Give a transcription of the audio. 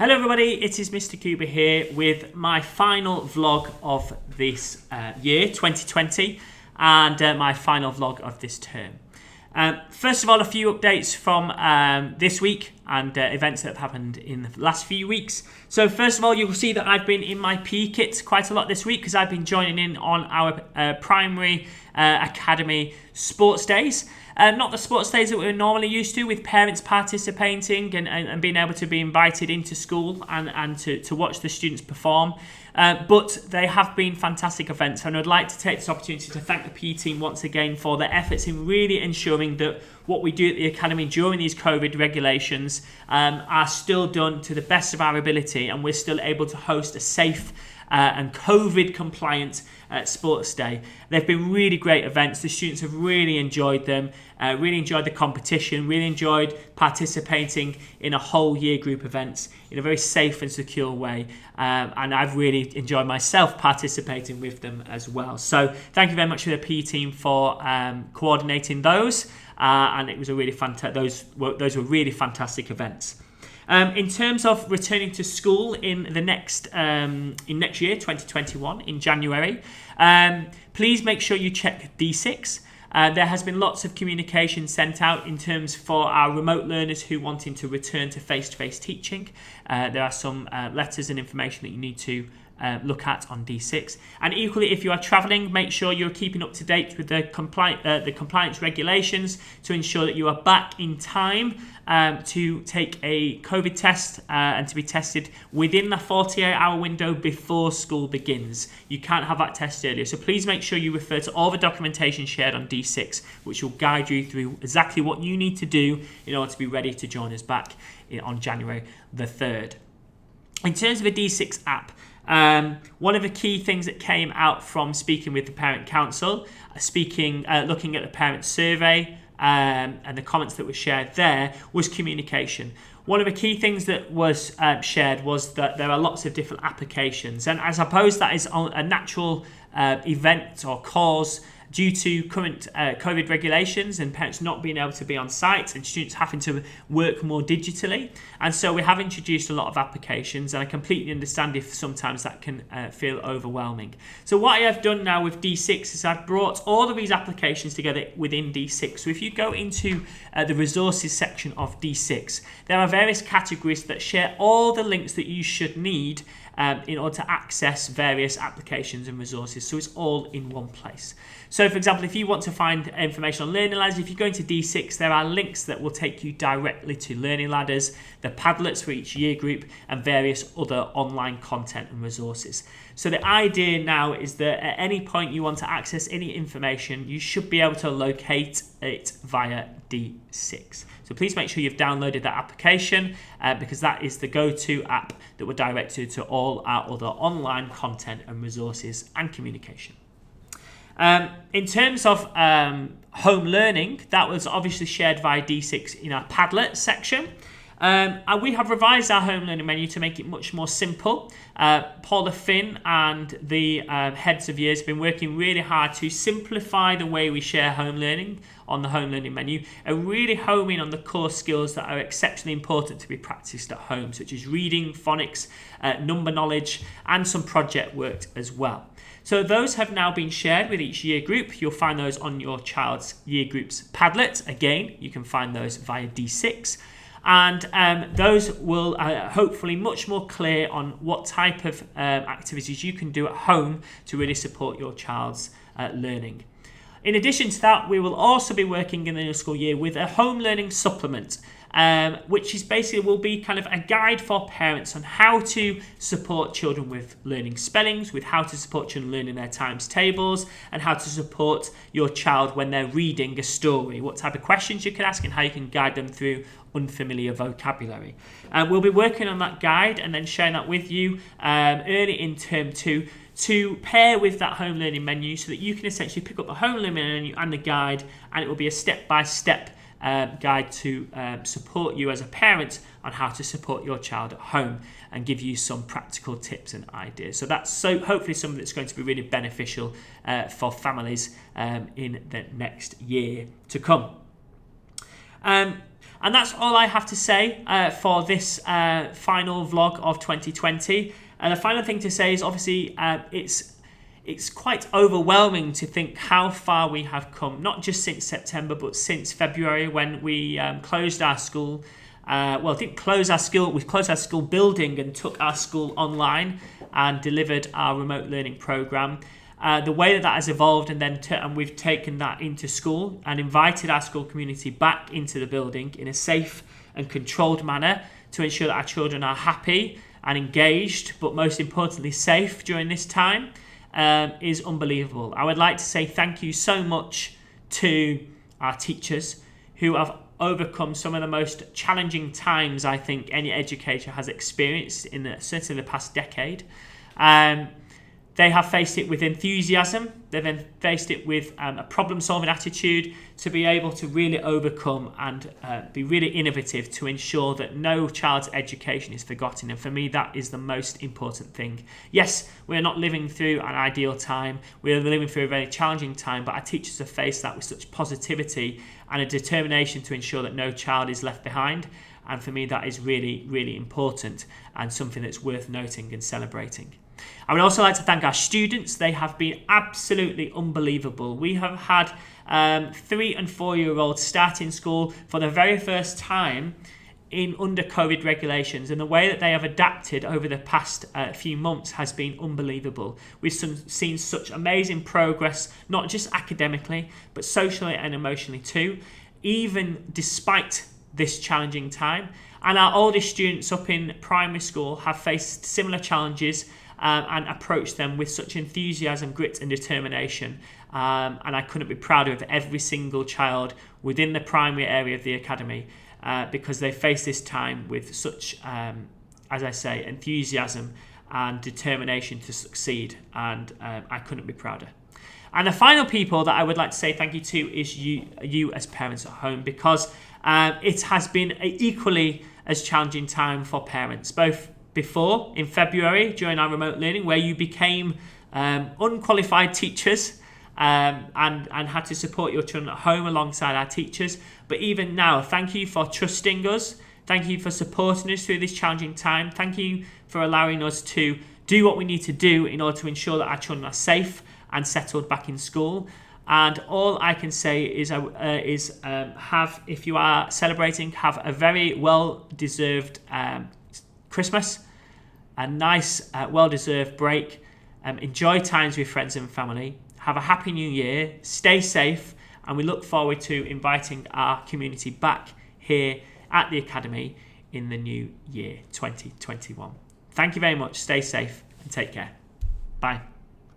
Hello everybody, it is Mr. Cuba here with my final vlog of this year, 2020, and my final vlog of this term. First of all, a few updates from this week and events that have happened in the last few weeks. So first of all, you'll see that I've been in my PE kit quite a lot this week because I've been joining in on our primary academy sports days. Not the sports days that we're normally used to, with parents participating and being able to be invited into school and to watch the students perform. But they have been fantastic events, and I'd like to take this opportunity to thank the PE team once again for their efforts in really ensuring that what we do at the Academy during these COVID regulations are still done to the best of our ability, and we're still able to host a safe and COVID compliant sports day. They've been really great events. The students have really enjoyed them, really enjoyed the competition, really enjoyed participating in a whole year group events in a very safe and secure way. And I've really enjoyed myself participating with them as well. So thank you very much to the PE team for coordinating those. And it was a really those were really fantastic events. In terms of returning to school in next year, 2021, in January, please make sure you check D6. There has been lots of communication sent out in terms for our remote learners who wanting to return to face-to-face teaching. There are some letters and information that you need to look at on D6. And equally, if you are travelling, make sure you're keeping up to date with the compliance regulations to ensure that you are back in time to take a COVID test and to be tested within the 48-hour window before school begins. You can't have that test earlier. So please make sure you refer to all the documentation shared on D6, which will guide you through exactly what you need to do in order to be ready to join us back on January the 3rd. In terms of a D6 app, one of the key things that came out from speaking with the Parent Council, looking at the parent survey and the comments that were shared there, was communication. One of the key things that was shared was that there are lots of different applications, and I suppose that is a natural event or cause due to current COVID regulations and parents not being able to be on site and students having to work more digitally. And so we have introduced a lot of applications, and I completely understand if sometimes that can feel overwhelming. So what I have done now with D6 is I've brought all of these applications together within D6. So if you go into the resources section of D6, there are various categories that share all the links that you should need in order to access various applications and resources. So it's all in one place. So for example, if you want to find information on Learning Ladders, if you go into D6, there are links that will take you directly to Learning Ladders, the Padlets for each year group, and various other online content and resources. So the idea now is that at any point you want to access any information, you should be able to locate it via D6. So please make sure you've downloaded that application because that is the go-to app that will direct you to all our other online content and resources and communication. In terms of home learning, that was obviously shared via D6 in our Padlet section. And we have revised our home learning menu to make it much more simple. Paula Finn and the heads of years have been working really hard to simplify the way we share home learning on the home learning menu and really home in on the core skills that are exceptionally important to be practiced at home, such as reading, phonics, number knowledge, and some project work as well. So those have now been shared with each year group. You'll find those on your child's year group's Padlet. Again, you can find those via D6. And those will hopefully much more clear on what type of activities you can do at home to really support your child's learning. In addition to that, we will also be working in the new school year with a home learning supplement, which is basically will be kind of a guide for parents on how to support children with learning spellings, with how to support children learning their times tables, and how to support your child when they're reading a story, what type of questions you can ask and how you can guide them through unfamiliar vocabulary. We'll be working on that guide and then sharing that with you early in term 2 to pair with that home learning menu so that you can essentially pick up the home learning menu and the guide, and it will be a step-by-step guide to support you as a parent on how to support your child at home and give you some practical tips and ideas. So that's hopefully something that's going to be really beneficial for families in the next year to come. And that's all I have to say for this final vlog of 2020. And the final thing to say is obviously it's quite overwhelming to think how far we have come, not just since September, but since February when we closed our school. Didn't close our school, we closed our school building and took our school online and delivered our remote learning program. The way that has evolved, and we've taken that into school and invited our school community back into the building in a safe and controlled manner to ensure that our children are happy and engaged, but most importantly safe during this time, is unbelievable. I would like to say thank you so much to our teachers who have overcome some of the most challenging times I think any educator has experienced in certainly the past decade. They have faced it with enthusiasm. They've then faced it with a problem-solving attitude to be able to really overcome and be really innovative to ensure that no child's education is forgotten. And for me, that is the most important thing. Yes, we're not living through an ideal time. We're living through a very challenging time, but our teachers have faced that with such positivity and a determination to ensure that no child is left behind. And for me, that is really, really important and something that's worth noting and celebrating. I would also like to thank our students. They have been absolutely unbelievable. We have had 3 and 4 year olds starting school for the very first time under COVID regulations, and the way that they have adapted over the past few months has been unbelievable. We've seen such amazing progress, not just academically, but socially and emotionally too, even despite this challenging time. And our oldest students up in primary school have faced similar challenges and approached them with such enthusiasm, grit and determination. And I couldn't be prouder of every single child within the primary area of the academy because they face this time with such, as I say, enthusiasm and determination to succeed. And I couldn't be prouder. And the final people that I would like to say thank you to is you as parents at home, because it has been an equally as challenging time for parents, both before in February during our remote learning, where you became unqualified teachers and had to support your children at home alongside our teachers. But even now, thank you for trusting us. Thank you for supporting us through this challenging time. Thank you for allowing us to do what we need to do in order to ensure that our children are safe and settled back in school. And all I can say is have, if you are celebrating, have a very well-deserved Christmas, a nice, well-deserved break. Enjoy times with friends and family. Have a happy new year. Stay safe. And we look forward to inviting our community back here at the Academy in the new year, 2021. Thank you very much. Stay safe and take care. Bye.